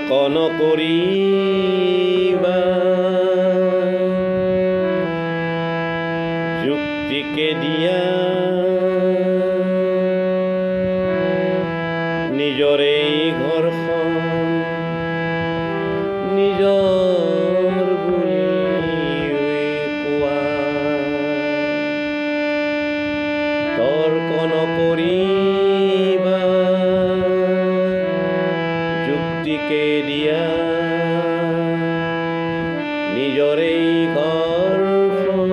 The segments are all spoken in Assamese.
তৰ্ক নকৰিবা যুক্তিকে দিয়া নিজৰে ঘৰখন নিজৰ বুলি কোৱা তৰ্ক নকৰিবা যুক্তিকে দিয়া নিজৰে ঘৰখন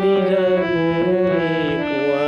নিজা বুলি কোৱা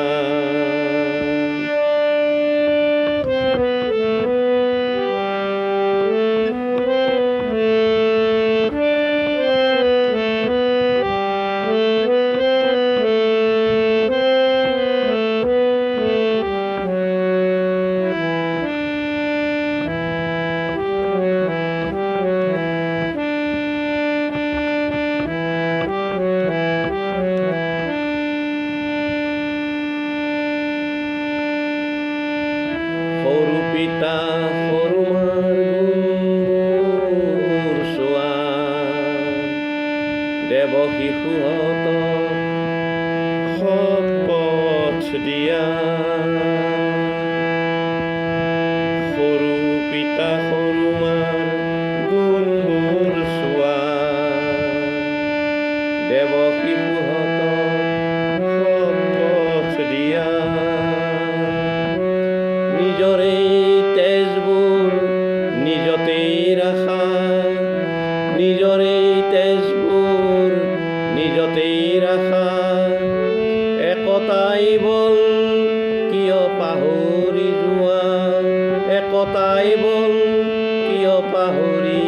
সৰু পিতা সৰু মাৰ গুণবোৰ চোৱা দেৱ শিশুহঁতক সৎ পথ দিয়া সৰু পিতা সৰু মাৰ গুণবোৰ চোৱা দেৱ শিশুহঁতক সৎ পথ দিয়া নিজৰে তেজবোৰ নিজতেই ৰাখা নিজৰে তেজবোৰ নিজতেই ৰাখা একতাই বল কিয় পাহৰি যোৱা একতাই বল কিয় পাহৰি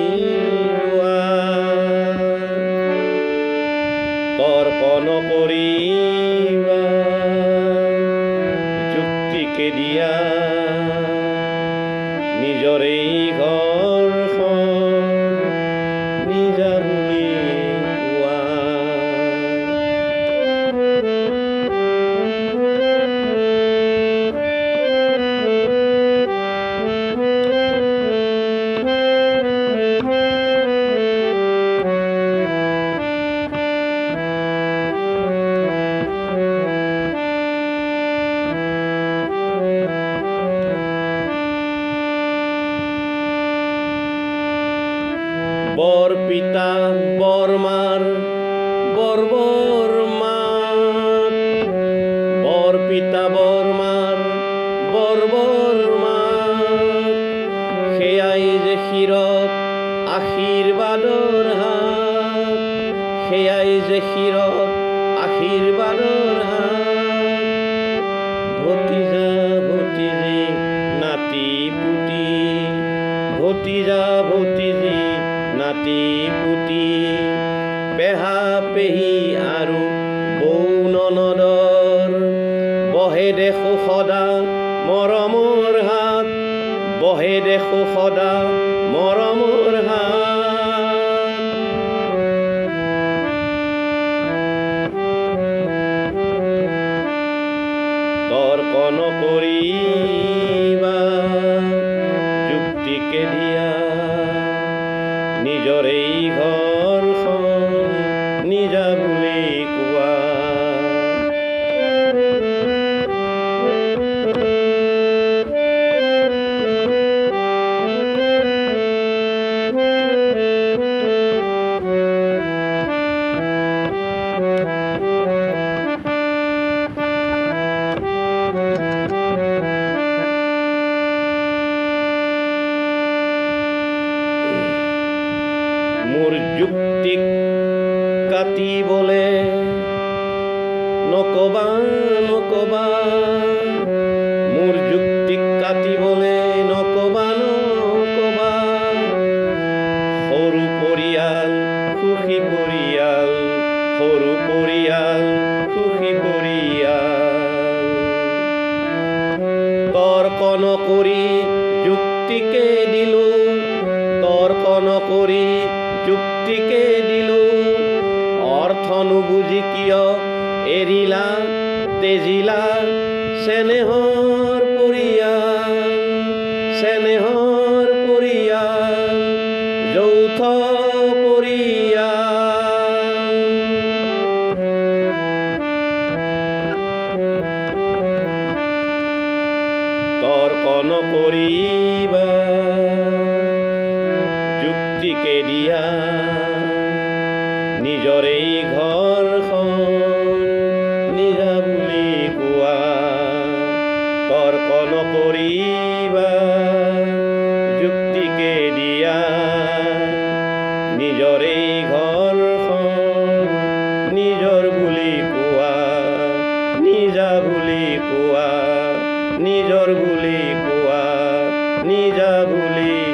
যোৱা তৰ্ক নকৰিবা যুক্তিকে দিয়া নিজৰে ঘৰখন নিজা বুলি কোৱা বৰ পিতা বৰমাৰ বৰ মাত বৰ পিতা বৰমাৰ বৰ মাত সেয়াই যে শিৰত আশীৰ্বাদৰ হাত সেয়াই যে শিৰত আশীৰ্বাদৰ হাত ভতিজা ভতিজী নাতি পুতি ভতিজা ভতিজী নাতি পুতি পেহা পেহী আৰু বৌ ননদৰ বহে দেখো সদা মৰমৰ হাত বহে দেখো সদা মৰমৰ হাত তৰ্ক নকৰিবা যুক্তিকে দিয়া নিজৰে ঘৰখন নিজা বুলি কোৱা মোৰ যুক্তিক কাটিবলে নকবা নকবা মোৰ যুক্তিক কাটিবলে নকবা নকবা সৰু পৰিয়াল সুখী পৰিয়াল সৰু পৰিয়াল সুখী পৰিয়াল তৰ্ক নকৰি যুক্তিকে দিলো তৰ্ক নকৰি যুক্তিকে দিলো অৰ্থ নুবুজি কিয় এৰিলা তেজিলা চেনেহৰ পৰিয়াল চেনেহৰ তৰ্ক নকৰিবা যুক্তিকে দিয়া নিজৰেই ঘৰখন নিজা বুলি কোৱা তৰ্ক নকৰিবা যুক্তিকে দিয়া নিজৰেই ঘৰখন নিজৰ বুলি কোৱা নিজা বুলি কোৱা নিজৰ বুলি কোৱা নিজা বুলি